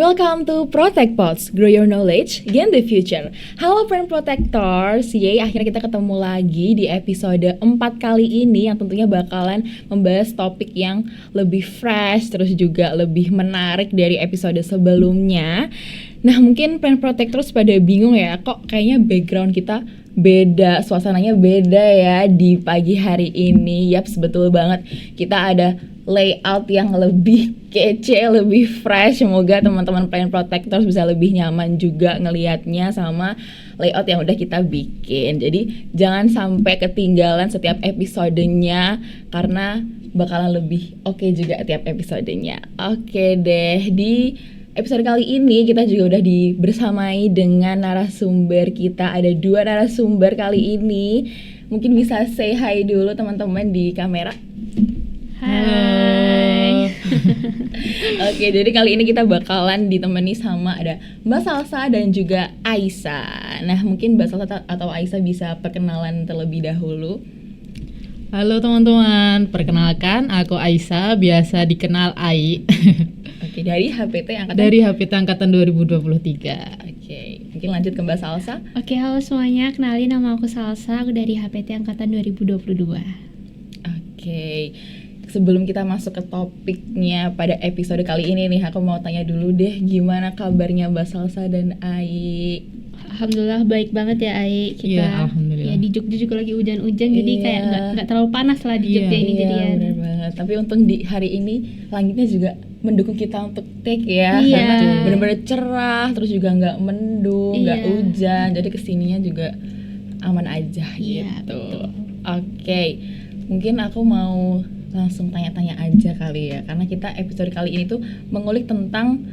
Welcome to Protect Pods, grow your knowledge, gain the future. Halo Friend Protectors, akhirnya kita ketemu lagi di episode 4 kali ini yang tentunya bakalan membahas topik yang lebih fresh, terus juga lebih menarik dari episode sebelumnya. Nah mungkin Friend Protectors pada bingung ya, kok kayaknya background kita beda, suasananya beda ya di pagi hari ini. Yaps, betul banget, kita ada layout yang lebih kece, lebih fresh. Semoga teman-teman Friend Protectors bisa lebih nyaman juga ngelihatnya sama layout yang udah kita bikin. Jadi jangan sampai ketinggalan setiap episodenya karena bakalan lebih oke juga tiap episodenya. Oke deh, di episode kali ini kita juga udah bersamai dengan narasumber kita. Ada 2 narasumber kali ini. Mungkin bisa say hi dulu teman-teman di kamera. Hai. Oke, jadi kali ini kita bakalan ditemani sama ada Mbak Salsa dan juga Aisyah. Nah, mungkin Mbak Salsa atau Aisyah bisa perkenalan terlebih dahulu. Halo teman-teman, perkenalkan aku Aisyah, biasa dikenal Ai. Oke, dari HPT angkatan? Dari HPT angkatan 2023. Oke, mungkin lanjut ke Mbak Salsa. Oke, halo semuanya, kenalin nama aku Salsa, aku dari HPT angkatan 2022. Oke, sebelum kita masuk ke topiknya pada episode kali ini nih, aku mau tanya dulu deh, gimana kabarnya Mbak Salsa dan Ai? Alhamdulillah baik banget ya Ai. Kita Iya, alhamdulillah. ya di Jogja juga lagi hujan-hujan, jadi kayak nggak terlalu panas lah di Jogja ini jadian. Benar banget. Tapi untung di hari ini langitnya juga mendukung kita untuk take ya, Iya. karena benar-benar cerah, terus juga nggak mendung, nggak Iya. hujan, jadi kesininya juga aman aja Iya, gitu. betul. Oke, mungkin aku mau langsung tanya-tanya aja kali ya, karena kita episode kali ini tuh mengulik tentang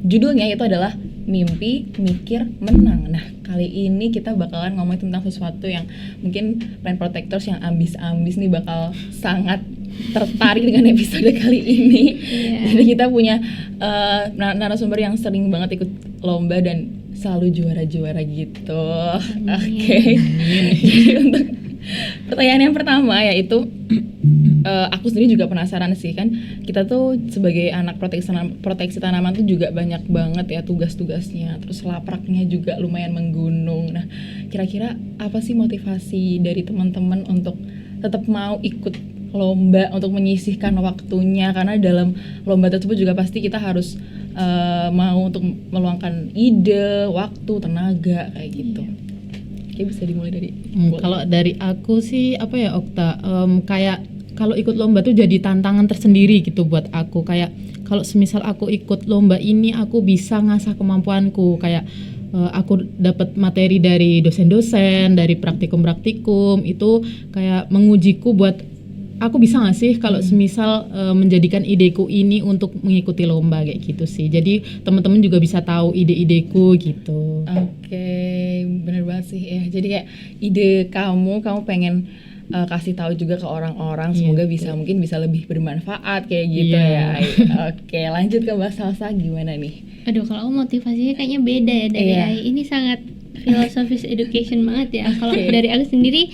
judulnya itu adalah mimpi, mikir, menang. Nah, kali ini kita bakalan ngomongin tentang sesuatu yang mungkin Friend Protectors yang ambis-ambis nih bakal sangat tertarik dengan episode kali ini. Iya. Jadi kita punya narasumber yang sering banget ikut lomba dan selalu juara-juara gitu. Oke. Jadi untuk pertanyaan yang pertama yaitu aku sendiri juga penasaran sih, kan kita tuh sebagai anak proteksi tanaman tuh juga banyak banget ya tugas-tugasnya, terus lapraknya juga lumayan menggunung. Nah, kira-kira apa sih motivasi dari teman-teman untuk tetap mau ikut lomba, untuk menyisihkan waktunya, karena dalam lomba tersebut juga pasti kita harus mau untuk meluangkan ide, waktu, tenaga kayak gitu. Oke, bisa dimulai dari Kalau dari aku sih apa ya Okta, kayak kalau ikut lomba tuh jadi tantangan tersendiri gitu buat aku. Kayak kalau semisal aku ikut lomba ini aku bisa ngasah kemampuanku, kayak aku dapat materi dari dosen-dosen, dari praktikum-praktikum, itu kayak mengujiku buat aku bisa nggak sih kalau semisal menjadikan ideku ini untuk mengikuti lomba kayak gitu sih. Jadi teman-teman juga bisa tahu ide-ideku gitu. Oke, bener banget sih ya. Jadi kayak ide kamu pengen kasih tahu juga ke orang-orang, semoga bisa mungkin bisa lebih bermanfaat kayak gitu ya. Oke, lanjut ke Mbak Salsa, gimana nih? Aduh, kalau aku motivasinya kayaknya beda ya dari Iya. Ai. Ini sangat filosofis education banget ya. Kalau dari aku sendiri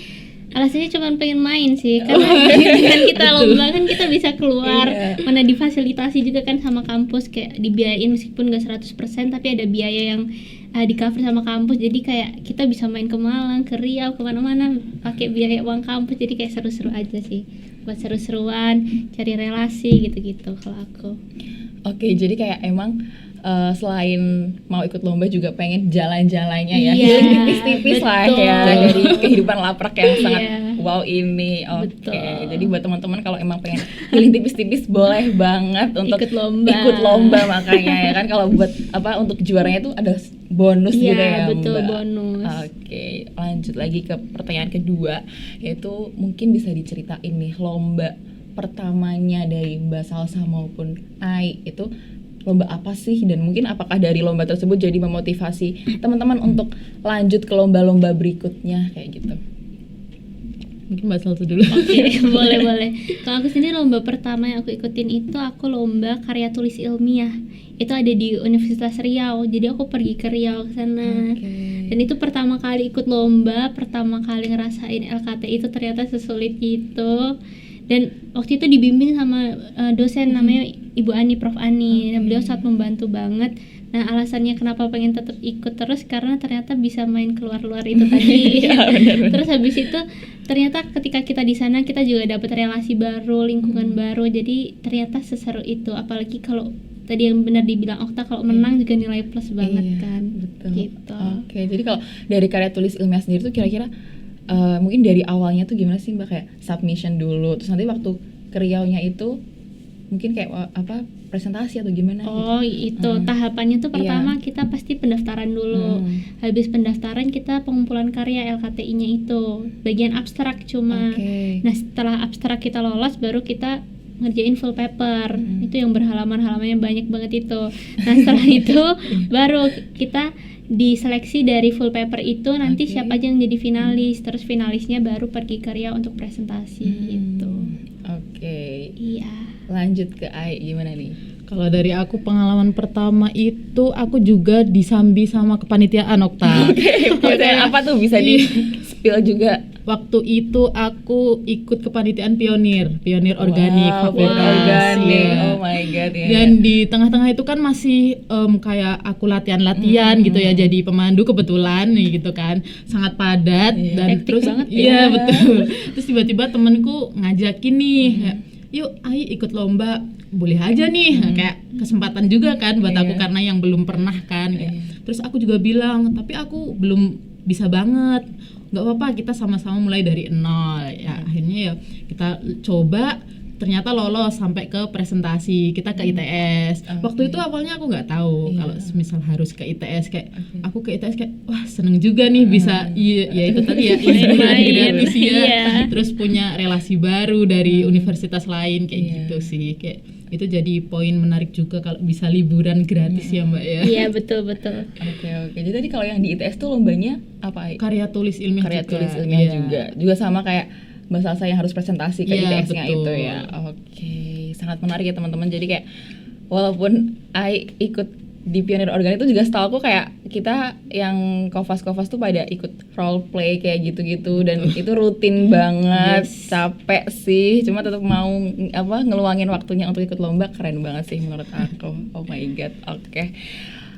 alasannya cuma pengen main sih, karena dengan kita lomba kan kita bisa keluar, mana difasilitasi juga kan sama kampus, kayak dibiayain meskipun gak 100% tapi ada biaya yang di cover sama kampus, jadi kayak kita bisa main ke Malang, ke Riau, kemana-mana pakai biaya uang kampus, jadi kayak seru-seru aja sih, buat seru-seruan, cari relasi gitu-gitu kalau aku. Oke, jadi kayak emang selain mau ikut lomba juga pengen jalan-jalannya ya, Iya, healing tipis-tipis lah betul. ya dari kehidupan laprak yang sangat Iya. wow ini. Oke, Betul. jadi buat teman-teman kalau emang pengen healing tipis-tipis boleh banget untuk Ikut lomba. ikut lomba makanya ya kan, kalau buat apa untuk juaranya tuh ada bonus Iya, gitu ya betul, Mbak. bonus. Oke, lanjut lagi ke pertanyaan kedua, yaitu mungkin bisa diceritain nih lomba pertamanya dari Mbak Salsa maupun Ai itu lomba apa sih, dan mungkin apakah dari lomba tersebut jadi memotivasi teman-teman untuk lanjut ke lomba-lomba berikutnya kayak gitu. Mungkin Mbak Salsa dulu. Oke, boleh. Kalau aku sendiri lomba pertama yang aku ikutin itu aku lomba karya tulis ilmiah. Itu ada di Universitas Riau. Jadi aku pergi ke Riau ke sana. Dan itu pertama kali ikut lomba, pertama kali ngerasain LKT itu ternyata sesulit itu. Dan waktu itu dibimbing sama dosen namanya Ibu Ani, Prof Ani. Dan beliau sangat membantu banget. Nah, alasannya kenapa pengen tetap ikut terus karena ternyata bisa main keluar-luar itu tadi. Terus habis itu ternyata ketika kita di sana kita juga dapat relasi baru, lingkungan baru. Jadi ternyata seseru itu. Apalagi kalau tadi yang benar dibilang Okta, kalau menang juga nilai plus banget kan. Betul. Gitu. Oke, jadi kalau dari karya tulis ilmiah sendiri tuh kira-kira mungkin dari awalnya tuh gimana sih Mbak, kayak submission dulu, terus nanti waktu ke Riau-nya itu mungkin kayak presentasi atau gimana itu tahapannya tuh pertama kita pasti pendaftaran dulu. Habis pendaftaran kita pengumpulan karya LKTI-nya itu bagian abstrak cuma. Nah, setelah abstrak kita lolos baru kita ngerjain full paper. Itu yang berhalaman-halamannya banyak banget itu. Nah, setelah itu baru kita diseleksi dari full paper itu nanti siapa aja yang jadi finalis, terus finalisnya baru pergi ke Riau untuk presentasi gitu. Iya. Lanjut ke Ai, gimana nih? Kalau dari aku pengalaman pertama itu aku juga disambi sama kepanitiaan Okta. Apa tuh bisa di spill juga? Waktu itu aku ikut kepanitiaan pionir organik, organik. Oh my god ya. Dan di tengah-tengah itu kan masih kayak aku latihan gitu ya, jadi pemandu kebetulan nih gitu kan, sangat padat dan hektik terus banget iya betul. Terus tiba-tiba temenku ngajakin nih, yuk Ai ikut lomba, boleh aja nih, kayak kesempatan juga kan buat aku karena yang belum pernah kan. Terus aku juga bilang, tapi aku belum bisa banget. Nggak apa-apa, kita sama-sama mulai dari nol ya. Akhirnya ya kita coba, ternyata lolos sampai ke presentasi, kita ke ITS. Waktu itu awalnya aku nggak tahu kalau misal harus ke ITS, kayak aku ke ITS kayak wah seneng juga nih bisa ya itu tadi ya gratis ya. Terus punya relasi baru dari universitas lain kayak gitu sih, kayak itu jadi poin menarik juga kalau bisa liburan gratis ya Mbak ya. Iya betul. Oke. Jadi tadi kalau yang di ITS tuh lombanya apa? Karya tulis ilmiah juga sama kayak Mbak Salsa yang harus presentasi ke ITS-nya itu ya. Oke, sangat menarik ya teman-teman. Jadi kayak walaupun Ai ikut di Pionir Organik itu juga setahu aku kayak kita yang kofas tuh pada ikut role play kayak gitu-gitu dan itu rutin banget. Capek sih, cuma tetap mau ngeluangin waktunya untuk ikut lomba. Keren banget sih menurut aku. Oh my god. Oke.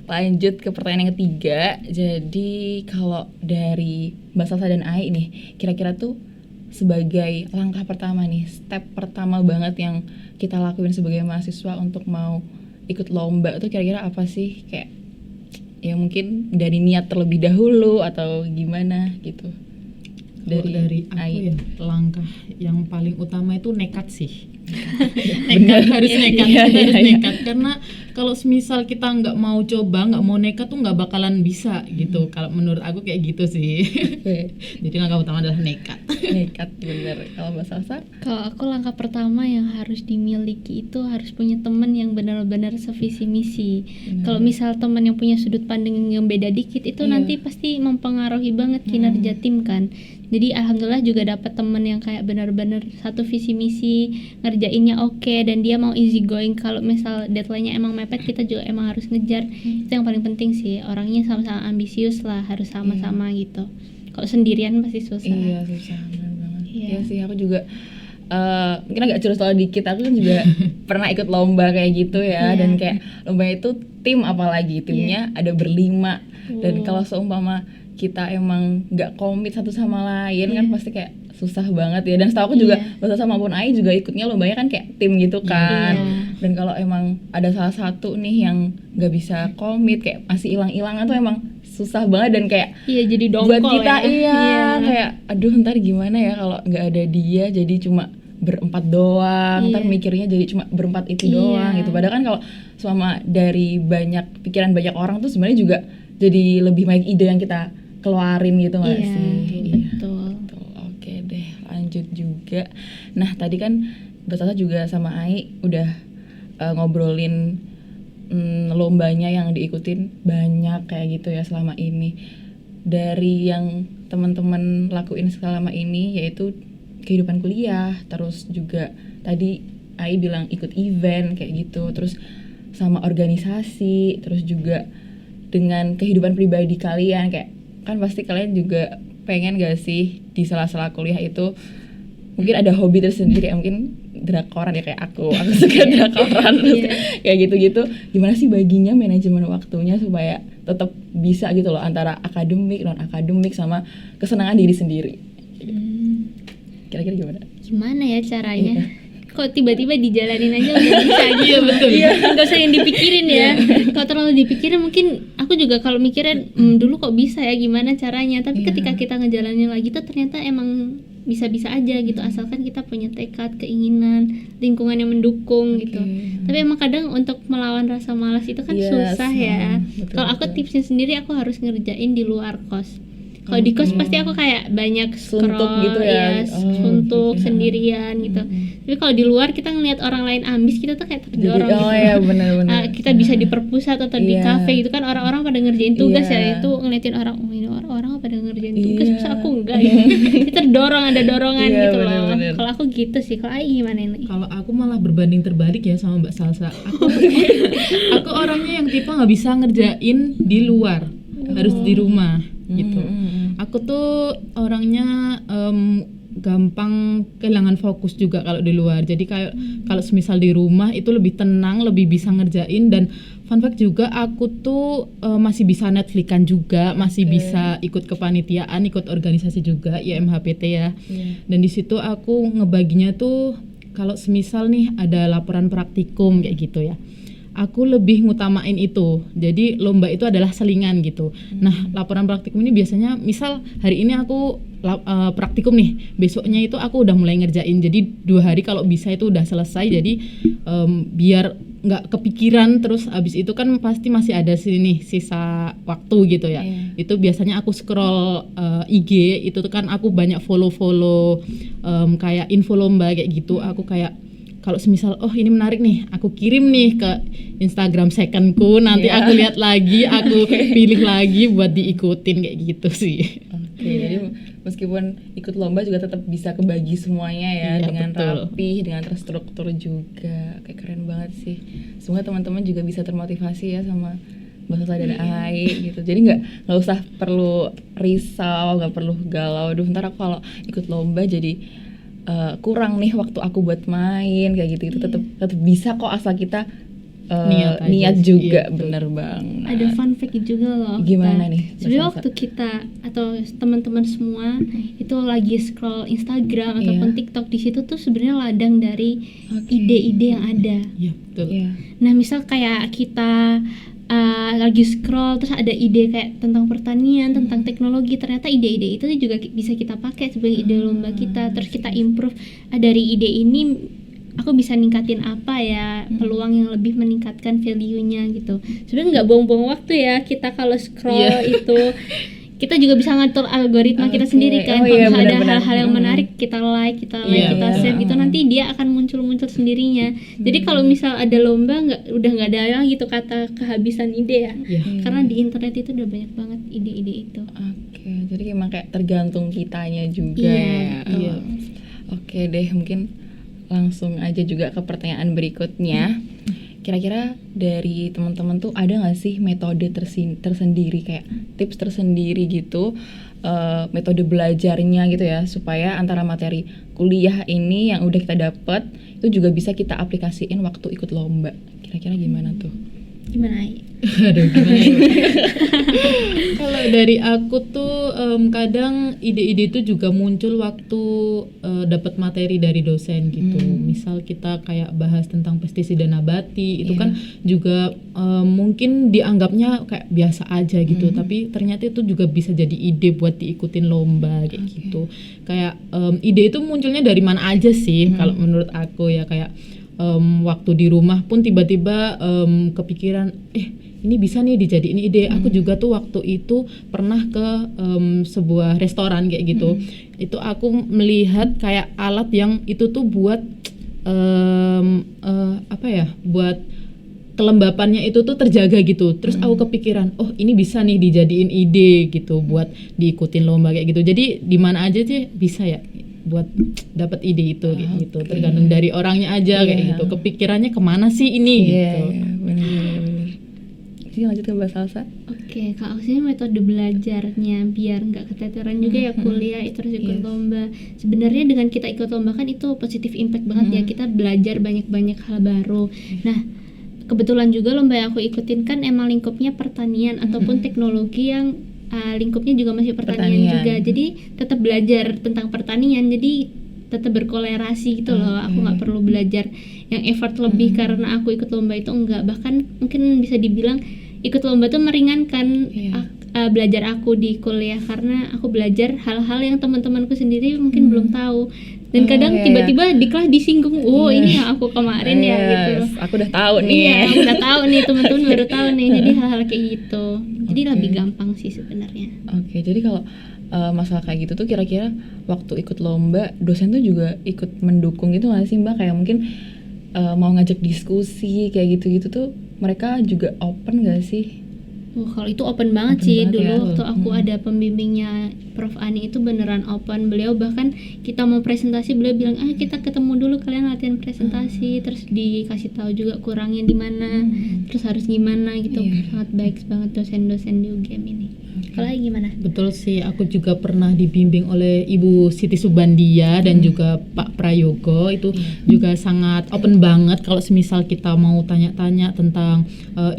Lanjut ke pertanyaan yang ketiga. Jadi kalau dari Mbak Salsa dan Ai nih, kira-kira tuh sebagai langkah pertama nih, step pertama banget yang kita lakuin sebagai mahasiswa untuk mau ikut lomba itu kira-kira apa sih? Kayak ya mungkin dari niat terlebih dahulu atau gimana gitu. Dari aku ya, langkah yang paling utama itu nekat sih. harus nekat karena kalau semisal kita nggak mau coba, nggak mau nekat tuh nggak bakalan bisa gitu. Kalau menurut aku kayak gitu sih. Jadi langkah utama adalah nekat. Nekat bener. Kalau Mbak Salsa? Kalau aku langkah pertama yang harus dimiliki itu harus punya teman yang benar-benar sevisi misi. Kalau misal teman yang punya sudut pandang yang beda dikit itu nanti pasti mempengaruhi banget kinerja tim kan. Jadi alhamdulillah juga dapat teman yang kayak benar-benar satu visi misi, ngerjainnya oke, dan dia mau easy going. Kalau misal deadline-nya emang mepet, kita juga emang harus ngejar. Itu yang paling penting sih, orangnya sama-sama ambisius lah, harus sama-sama gitu. Kalau sendirian pasti susah. Iya susah, benar banget. Iya sih, aku juga mungkin agak curus soal dikit, aku kan juga pernah ikut lomba kayak gitu ya. Dan kayak lomba itu tim, apalagi timnya ada berlima. Dan kalau seumpama kita emang nggak komit satu sama lain kan pasti kayak susah banget ya. Dan setahu aku juga Mbak Salsa maupun Ai juga ikutnya lombanya kan kayak tim gitu kan. Dan kalau emang ada salah satu nih yang nggak bisa komit, kayak masih hilang-hilangan tuh emang susah banget. Dan kayak jadi dongkol buat kita ya. Kayak aduh ntar gimana ya kalau nggak ada dia, jadi cuma berempat doang. Ntar mikirnya jadi cuma berempat itu doang gitu. Padahal kan kalau selama dari banyak pikiran banyak orang tuh sebenarnya juga jadi lebih banyak ide yang kita keluarin gitu nggak sih? Betul. Oke deh, lanjut juga. Nah tadi kan Mbak Salsa juga sama Ai udah ngobrolin lombanya yang diikutin banyak kayak gitu ya selama ini. Dari yang teman-teman lakuin selama ini yaitu kehidupan kuliah, terus juga tadi Ai bilang ikut event kayak gitu, terus sama organisasi, terus juga dengan kehidupan pribadi kalian, kayak kan pasti kalian juga pengen gak sih di sela-sela kuliah itu mungkin ada hobi tersendiri kayak mungkin drakoran ya kayak aku suka drakoran terus kayak gitu-gitu. Gimana sih baginya manajemen waktunya supaya tetap bisa gitu loh antara akademik, non akademik sama kesenangan diri sendiri. Kira-kira gimana? Gimana ya caranya? Kok tiba-tiba dijalanin aja udah bisa gitu. Iya betul. Nggak usah yang dipikirin ya. Kalau terlalu dipikirin mungkin aku juga kalau mikirin dulu kok bisa ya gimana caranya. Tapi ketika kita ngejalanin lagi tuh ternyata emang bisa-bisa aja gitu, asalkan kita punya tekad, keinginan, lingkungan yang mendukung gitu. Tapi emang kadang untuk melawan rasa malas itu kan susah ya. Kalau aku tipsnya sendiri aku harus ngerjain di luar kos. Kalau di kos pasti aku kayak banyak scroll suntuk gitu ya, suntuk sendirian gitu. Tapi kalau di luar kita ngelihat orang lain ambis, kita tuh kayak terdorong gitu. Iya benar-benar. Kita bisa di perpusat atau di kafe gitu kan, orang-orang pada ngerjain tugas ya, itu ngeliatin orang, oh ini orang pada ngerjain tugas, masa aku enggak ya. Kita terdorong, ada dorongan gitu loh. Kalau aku gitu sih. Kalau Ai gimana ini? Kalau aku malah berbanding terbalik ya sama Mbak Salsa. Aku orangnya yang tipe nggak bisa ngerjain di luar, harus di rumah gitu. Aku tuh orangnya gampang kehilangan fokus juga kalau di luar. Jadi kayak kalau semisal di rumah itu lebih tenang, lebih bisa ngerjain. Dan fun fact juga aku tuh masih bisa Netflix-an juga, masih bisa ikut kepanitiaan, ikut organisasi juga, IMHPT ya. Dan di situ aku ngebaginya tuh kalau semisal nih ada laporan praktikum kayak gitu ya, aku lebih ngutamain itu. Jadi lomba itu adalah selingan gitu. Nah, laporan praktikum ini biasanya misal hari ini aku praktikum nih, besoknya itu aku udah mulai ngerjain. Jadi 2 hari kalau bisa itu udah selesai. Jadi biar nggak kepikiran terus abis itu kan pasti masih ada sisa waktu gitu ya. Itu biasanya aku scroll IG, itu tuh kan aku banyak follow kayak info lomba kayak gitu. Aku kayak kalau semisal oh ini menarik nih, aku kirim nih ke Instagram secondku, nanti aku lihat lagi, aku pilih lagi buat diikutin kayak gitu sih. Jadi meskipun ikut lomba juga tetap bisa kebagi semuanya ya, dengan rapi, dengan terstruktur juga. Kayak keren banget sih. Semoga teman-teman juga bisa termotivasi ya sama Mbak Salsa dan Ai gitu. Jadi nggak usah perlu risau, nggak perlu galau. Aduh, ntar aku kalau ikut lomba jadi kurang nih waktu aku buat main kayak gitu. Itu tetap bisa kok asal kita niat juga. Bener banget. Ada fun fact juga loh. Gimana nih? Sebenarnya waktu kita atau teman-teman semua itu lagi scroll Instagram ataupun TikTok, di situ tuh sebenarnya ladang dari ide-ide yang ada. Iya, betul. Nah, misal kayak kita lagi scroll terus ada ide kayak tentang pertanian, tentang teknologi, ternyata ide-ide itu juga bisa kita pakai sebagai ide lomba kita. Terus kita improve, dari ide ini aku bisa ningkatin apa ya, peluang yang lebih meningkatkan value-nya gitu. Sebenarnya nggak buang-buang waktu ya kita kalau scroll itu. Kita juga bisa ngatur algoritma kita sendiri kan. Kalau ada hal-hal yang menarik kita like, kita share gitu, nanti dia akan muncul sendirinya. Jadi kalau misal ada lomba udah nggak ada lagi gitu kata kehabisan ide ya. Karena di internet itu udah banyak banget ide-ide itu. Jadi emang kayak tergantung kitanya juga. Oke deh, mungkin langsung aja juga ke pertanyaan berikutnya. Kira-kira dari teman-teman tuh ada nggak sih metode tersendiri, kayak tips tersendiri gitu, metode belajarnya gitu ya, supaya antara materi kuliah ini yang udah kita dapat itu juga bisa kita aplikasiin waktu ikut lomba. Kira-kira gimana tuh? Gimana? Aduh, gimana ya? Kalau dari aku tuh kadang ide-ide itu juga muncul waktu dapat materi dari dosen gitu. Misal kita kayak bahas tentang pestisida nabati, itu kan juga mungkin dianggapnya kayak biasa aja gitu, tapi ternyata itu juga bisa jadi ide buat diikutin lomba kayak gitu. Kayak ide itu munculnya dari mana aja sih kalau menurut aku ya, kayak waktu di rumah pun tiba-tiba kepikiran ini bisa nih dijadiin ide. Aku juga tuh waktu itu pernah ke sebuah restoran kayak gitu. Itu aku melihat kayak alat yang itu tuh buat buat kelembapannya itu tuh terjaga gitu. Terus aku kepikiran, oh ini bisa nih dijadiin ide gitu buat diikutin lomba kayak gitu. Jadi di mana aja sih bisa ya buat dapat ide itu kayak gitu. Tergantung dari orangnya aja kayak gitu. Kepikirannya kemana sih ini gitu. Bener. sih? Lanjut ke Mbak Salsa. Oke, kalau aku sih metode belajarnya biar nggak keteteran juga ya kuliah itu harus ikut Yes. lomba. Sebenarnya dengan kita ikut lomba kan itu positif impact banget ya, kita belajar banyak-banyak hal baru. Nah, kebetulan juga lomba yang aku ikutin kan emang lingkupnya pertanian ataupun teknologi yang lingkupnya juga masih pertanian juga. Jadi tetap belajar tentang pertanian. Jadi tetap berkolerasi gitu loh. Aku nggak perlu belajar yang effort lebih karena aku ikut lomba itu, enggak. Bahkan mungkin bisa dibilang ikut lomba tuh meringankan belajar aku di kuliah, karena aku belajar hal-hal yang teman-temanku sendiri mungkin belum tahu. Dan kadang tiba-tiba di kelas disinggung, ini yang aku kemarin ya gitu. Aku udah tahu nih. Iya, aku udah tahu nih, teman-teman baru tahu nih. Jadi hal-hal kayak gitu. Jadi lebih gampang sih sebenarnya. Oke, jadi kalau masalah kayak gitu tuh kira-kira waktu ikut lomba dosen tuh juga ikut mendukung gitu nggak sih Mbak? Kayak mungkin mau ngajak diskusi kayak gitu-gitu tuh mereka juga open nggak sih? Kalau itu open banget sih banget dulu ya. waktu aku ada pembimbingnya Prof. Ani itu beneran open. Beliau bahkan kita mau presentasi beliau bilang kita ketemu dulu, kalian latihan presentasi, terus dikasih tahu juga kurangnya di mana, terus harus gimana gitu. Sangat baik banget dosen-dosen di UGM ini. Kalau gimana? Betul sih, aku juga pernah dibimbing oleh Ibu Siti Subandia dan juga Pak Prayogo, itu juga sangat open banget kalau semisal kita mau tanya-tanya tentang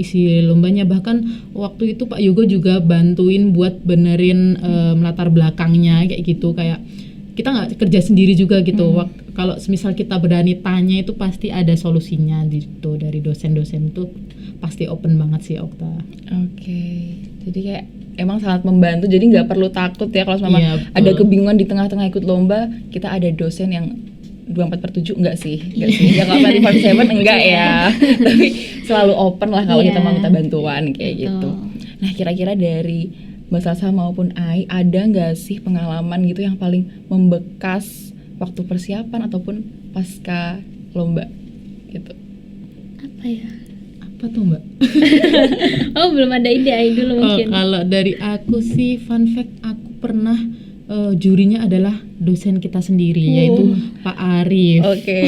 isi lombanya. Bahkan waktu itu Pak Yogo juga bantuin buat benerin latar belakangnya kayak gitu, kayak kita nggak kerja sendiri juga gitu. Kalau semisal kita berani tanya itu pasti ada solusinya gitu, dari dosen-dosen itu pasti open banget sih Okta. Oke, jadi kayak emang sangat membantu, jadi nggak perlu takut ya kalau sama Iya, ada kebingungan di tengah-tengah ikut lomba, kita ada dosen yang 24/7 enggak sih? Ya kalau 24/7 enggak ya. Tapi selalu open lah kalau kita mau minta bantuan kayak gitu. Nah, kira-kira dari Mbak Salsa maupun Ai ada nggak sih pengalaman gitu yang paling membekas waktu persiapan ataupun pasca lomba gitu? Apa ya? Apa tuh Mbak? Belum ada ide dulu mungkin. Kalau dari aku sih, fun fact, aku pernah jurinya adalah dosen kita sendiri, yaitu Pak Arif. Oke.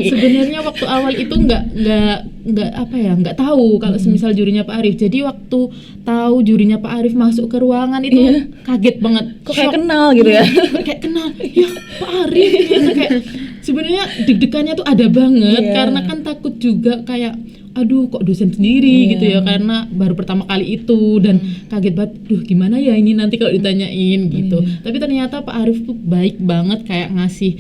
Sebenarnya waktu awal itu nggak tahu kalau semisal jurinya Pak Arif. Jadi waktu tahu jurinya Pak Arif masuk ke ruangan itu kaget banget. Kok kayak kenal gitu ya? Kayak kenal, ya Pak Arif. Gitu. Kayak sebenarnya deg-degannya tuh ada banget karena kan takut juga kayak aduh kok dosen sendiri gitu ya, karena baru pertama kali itu dan kaget banget, gimana ya ini nanti kalau ditanyain gitu. Tapi ternyata Pak Arif tuh baik banget, kayak ngasih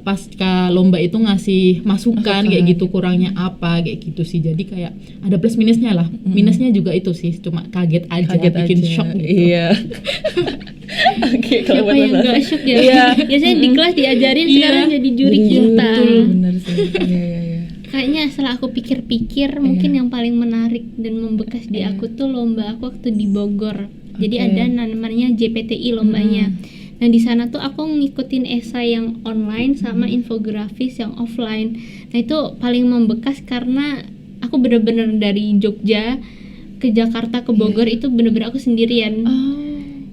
pasca lomba itu ngasih masukan kayak gitu, kurangnya apa kayak gitu sih. Jadi kayak ada plus minusnya lah. Minusnya juga itu sih, cuma kaget aja, bikin shock gitu. Iya. Oke, kalau Siapa yang gak shock ya? Biasanya di kelas diajarin, sekarang jadi juri kita. Bener sih. Iya. Kayaknya setelah aku pikir-pikir, mungkin yang paling menarik dan membekas di aku tuh lomba aku waktu di Bogor. Jadi ada namanya JPTI lombanya. Nah di sana tuh aku ngikutin esai yang online sama infografis yang offline. Nah itu paling membekas karena aku bener-bener dari Jogja ke Jakarta ke Bogor itu bener-bener aku sendirian.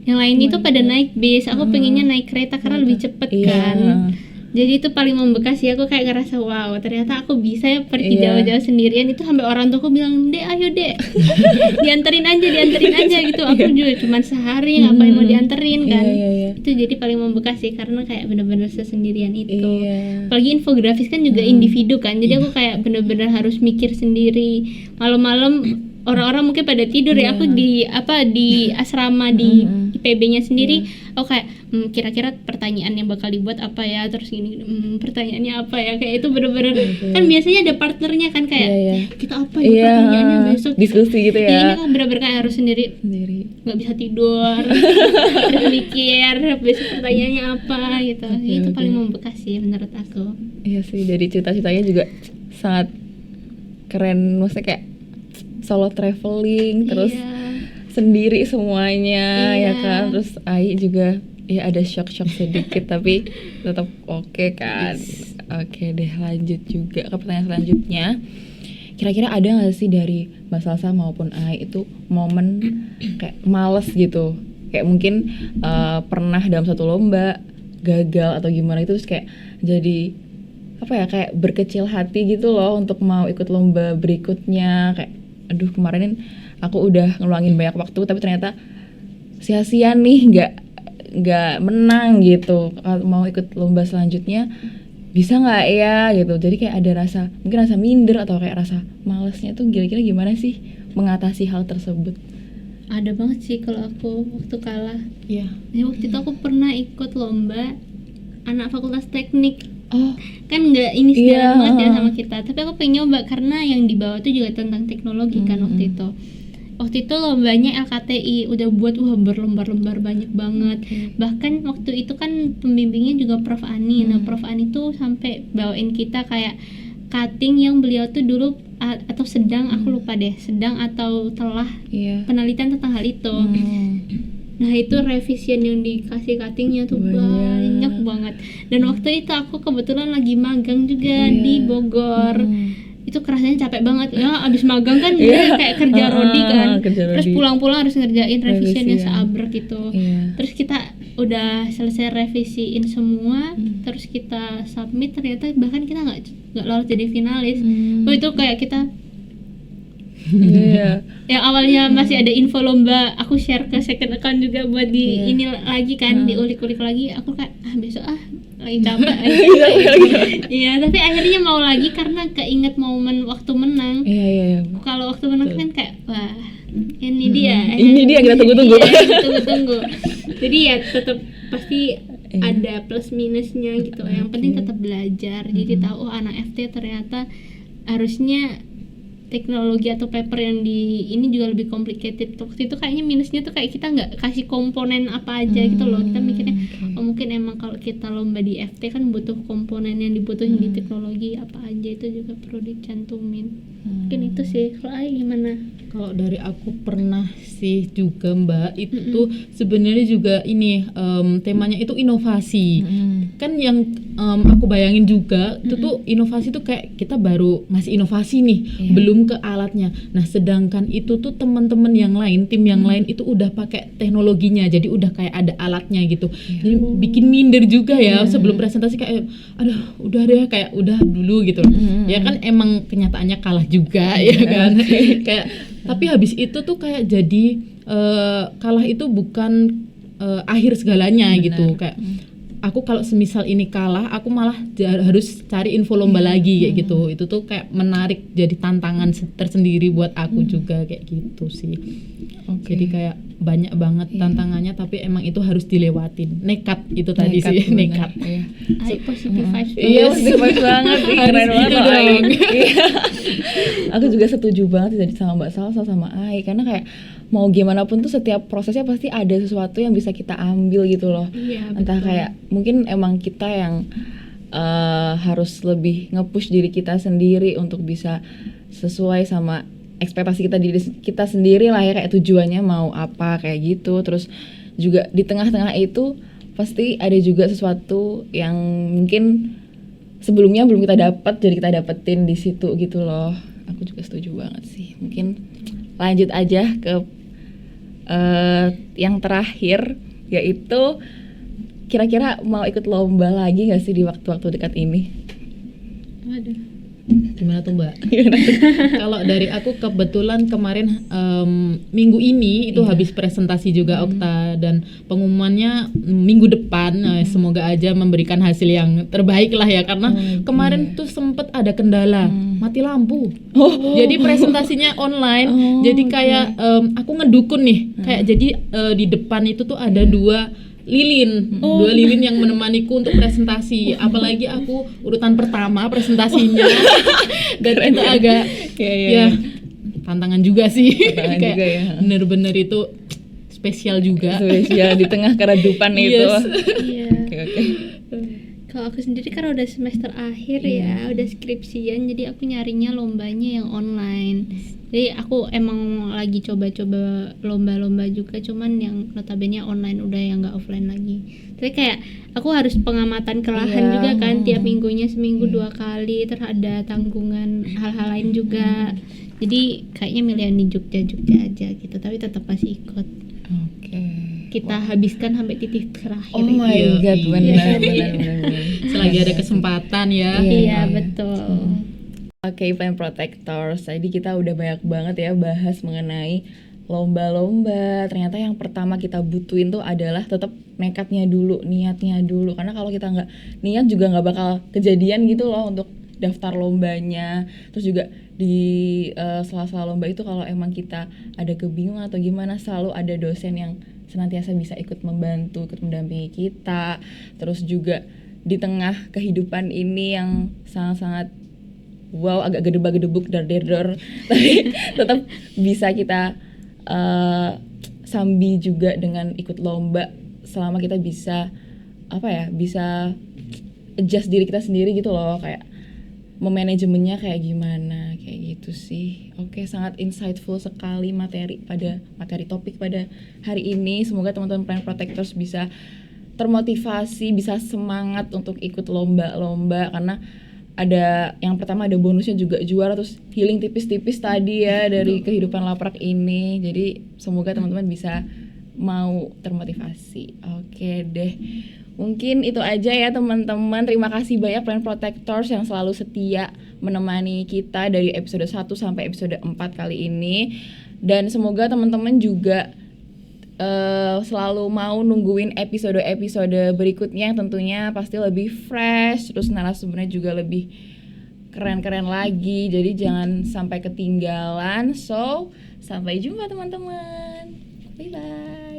Yang lainnya itu pada naik bis, aku pengennya naik kereta karena lebih cepet kan. Jadi itu paling membekas ya, aku kayak ngerasa wow ternyata aku bisa ya pergi jauh-jauh sendirian. Itu sampai orang tuaku bilang, "Dek ayo Dek, dianterin aja gitu." Aku juga cuma sehari ngapain mau dianterin kan. Itu jadi paling membekas sih karena kayak bener-bener sesendirian itu. Apalagi infografis kan juga individu kan, jadi aku kayak bener-bener harus mikir sendiri. Malam-malam orang-orang mungkin pada tidur ya, aku di asrama di IPB-nya sendiri, aku kayak kira-kira pertanyaan yang bakal dibuat apa ya, terus gini pertanyaannya apa ya, kayak itu bener-bener kan biasanya ada partnernya kan kayak kita apa ya pertanyaannya besok, diskusi gitu ya. Ini kan bener-bener kayak harus sendiri, nggak bisa tidur, harus mikir besok pertanyaannya apa gitu. Itu paling membekas sih menurut aku. Iya sih, dari cerita-ceritanya juga sangat keren, maksudnya kayak solo traveling terus sendiri semuanya ya kan. Terus Ai juga ya ada shock sedikit tapi tetap oke kan. Oke deh, lanjut juga ke pertanyaan selanjutnya. Kira-kira ada nggak sih dari Mbak Salsa maupun Ai itu momen kayak males gitu, kayak mungkin pernah dalam satu lomba gagal atau gimana itu, terus kayak jadi apa ya, kayak berkecil hati gitu loh untuk mau ikut lomba berikutnya, kayak aduh kemarin aku udah ngeluangin banyak waktu tapi ternyata sia-sia nih, nggak menang gitu. Kalau mau ikut lomba selanjutnya bisa nggak ya gitu. Jadi kayak ada mungkin rasa minder atau kayak rasa malesnya tuh kira-kira gimana sih mengatasi hal tersebut? Ada banget sih kalau aku waktu kalah. Iya. Ya, waktu itu aku pernah ikut lomba anak fakultas teknik. Oh, Kan nggak ini iya, sejalan banget ya sama kita, tapi aku pengen nyoba karena yang dibawa tuh juga tentang teknologi kan waktu itu lombanya LKTI udah buat berlembar-lembar banyak banget. Bahkan waktu itu kan pembimbingnya juga Prof. Ani. Nah, Prof. Ani tuh sampai bawain kita kayak cutting yang beliau tuh dulu atau sedang, aku lupa deh, sedang atau telah iya. penelitian tentang hal itu. Nah, itu revision yang dikasih cuttingnya tuh banyak banget. Dan waktu itu aku kebetulan lagi magang juga di Bogor. Itu kerasanya capek banget ya, abis magang kan kayak kerja rodi kan, terus pulang-pulang harus ngerjain revisionnya seabrek gitu. Terus kita udah selesai revisiin semua, terus kita submit, ternyata bahkan kita nggak lolos jadi finalis. Itu kayak kita yang awalnya masih ada info lomba, aku share ke second account juga buat ini lagi kan, diulik-ulik lagi. Aku kayak besok lagi capek iya, tapi akhirnya mau lagi karena keinget momen waktu menang. Kalau waktu menang kan kayak wah, ini dia kita tunggu-tunggu. Tunggu. Jadi ya tetap pasti ada plus minusnya gitu. Yang penting tetap belajar. Jadi tahu anak FT ternyata harusnya teknologi atau paper yang di ini juga lebih complicated. Waktu itu kayaknya minusnya tuh kayak kita nggak kasih komponen apa aja gitu loh. Kita mikirnya mungkin emang kalau kita lomba di FT kan butuh komponen yang dibutuhin di teknologi apa aja, itu juga perlu dicantumin. Mungkin itu sih. Kalau Ai gimana? Kalau dari aku pernah sih juga Mbak, itu tuh sebenarnya juga ini temanya itu inovasi. Kan yang aku bayangin juga itu tuh inovasi tuh kayak kita baru ngasih inovasi nih, belum ke alatnya. Nah, sedangkan itu tuh teman-teman yang lain, tim yang lain itu udah pakai teknologinya, jadi udah kayak ada alatnya gitu. Jadi bikin minder juga ya sebelum presentasi kayak aduh udah deh, kayak udah dulu gitu. Ya kan emang kenyataannya kalah juga ya kan. Kayak tapi habis itu tuh kayak jadi kalah itu bukan akhir segalanya gitu. Kayak aku kalau semisal ini kalah, aku malah harus cari info lomba lagi kayak gitu. Itu tuh kayak menarik, jadi tantangan tersendiri buat aku juga kayak gitu sih. Jadi kayak banyak banget tantangannya, tapi emang itu harus dilewatin. Nekat itu tadi sih, nekat. Ai positive vibes. Iya, positive vibes banget. Keren banget. Aku juga setuju banget sama Mbak Salsa sama Ai, karena kayak mau gimana pun tuh setiap prosesnya pasti ada sesuatu yang bisa kita ambil gitu loh. Entah kayak mungkin emang kita yang harus lebih nge-push diri kita sendiri untuk bisa sesuai sama ekspektasi kita sendiri lah ya, kayak tujuannya mau apa kayak gitu. Terus juga di tengah-tengah itu pasti ada juga sesuatu yang mungkin sebelumnya belum kita dapat, jadi kita dapetin di situ gitu loh. Aku juga setuju banget sih. Mungkin lanjut aja ke yang terakhir, yaitu kira-kira mau ikut lomba lagi nggak sih di waktu-waktu dekat ini? Waduh. Gimana tuh Mbak? Kalau dari aku kebetulan kemarin minggu ini itu habis presentasi juga Okta, dan pengumumannya minggu depan. Semoga aja memberikan hasil yang terbaik lah ya, karena kemarin tuh sempet ada kendala mati lampu. Jadi presentasinya online. Jadi kayak aku ngedukun nih, kayak jadi di depan itu tuh ada dua lilin yang menemaniku untuk presentasi. Apalagi aku urutan pertama presentasinya. Dan itu agak ya tantangan juga sih. Kayak juga ya. Bener-bener itu spesial juga. Spesial di tengah keredupan itu. Iya. Oke. Kalau aku sendiri kan udah semester akhir ya, udah skripsian, jadi aku nyarinya lombanya yang online. Jadi aku emang lagi coba-coba lomba-lomba juga, cuman yang notabene online, udah yang nggak offline lagi. Tapi kayak aku harus pengamatan kelahan juga kan, tiap minggunya seminggu 2 kali, terus ada tanggungan hal-hal lain juga. Jadi kayaknya milihan di Jogja aja gitu, tapi tetap pasti ikut. Kita habiskan sampai titik terakhir. Oh my god, benar. Selagi ada kesempatan ya. Iya, betul. Oke, Plan Protectors. Tadi kita udah banyak banget ya bahas mengenai lomba-lomba. Ternyata yang pertama kita butuhin tuh adalah tetap nekatnya dulu, niatnya dulu. Karena kalau kita nggak niat juga nggak bakal kejadian gitu loh untuk daftar lombanya. Terus juga di sela-sela lomba itu kalau emang kita ada kebingungan atau gimana, selalu ada dosen yang senantiasa bisa ikut membantu, ikut mendampingi kita. Terus juga di tengah kehidupan ini yang sangat-sangat wow, agak gedebak-gedebuk, dar-der, tapi tetap bisa kita sambil juga dengan ikut lomba selama kita bisa bisa adjust diri kita sendiri gitu loh, kayak memanajemennya kayak gimana, kayak gitu sih. Oke, sangat insightful sekali materi topik pada hari ini. Semoga teman-teman Plan Protectors bisa termotivasi, bisa semangat untuk ikut lomba-lomba, karena yang pertama ada bonusnya juga, juara, terus healing tipis-tipis tadi ya dari kehidupan laprak ini. Jadi semoga teman-teman bisa mau termotivasi. Oke deh, mungkin itu aja ya teman-teman. Terima kasih banyak Plan Protectors yang selalu setia menemani kita dari episode 1 sampai episode 4 kali ini. Dan semoga teman-teman juga selalu mau nungguin episode-episode berikutnya yang tentunya pasti lebih fresh, terus narasumbernya juga lebih keren-keren lagi. Jadi jangan sampai ketinggalan. So, sampai jumpa teman-teman. Bye-bye.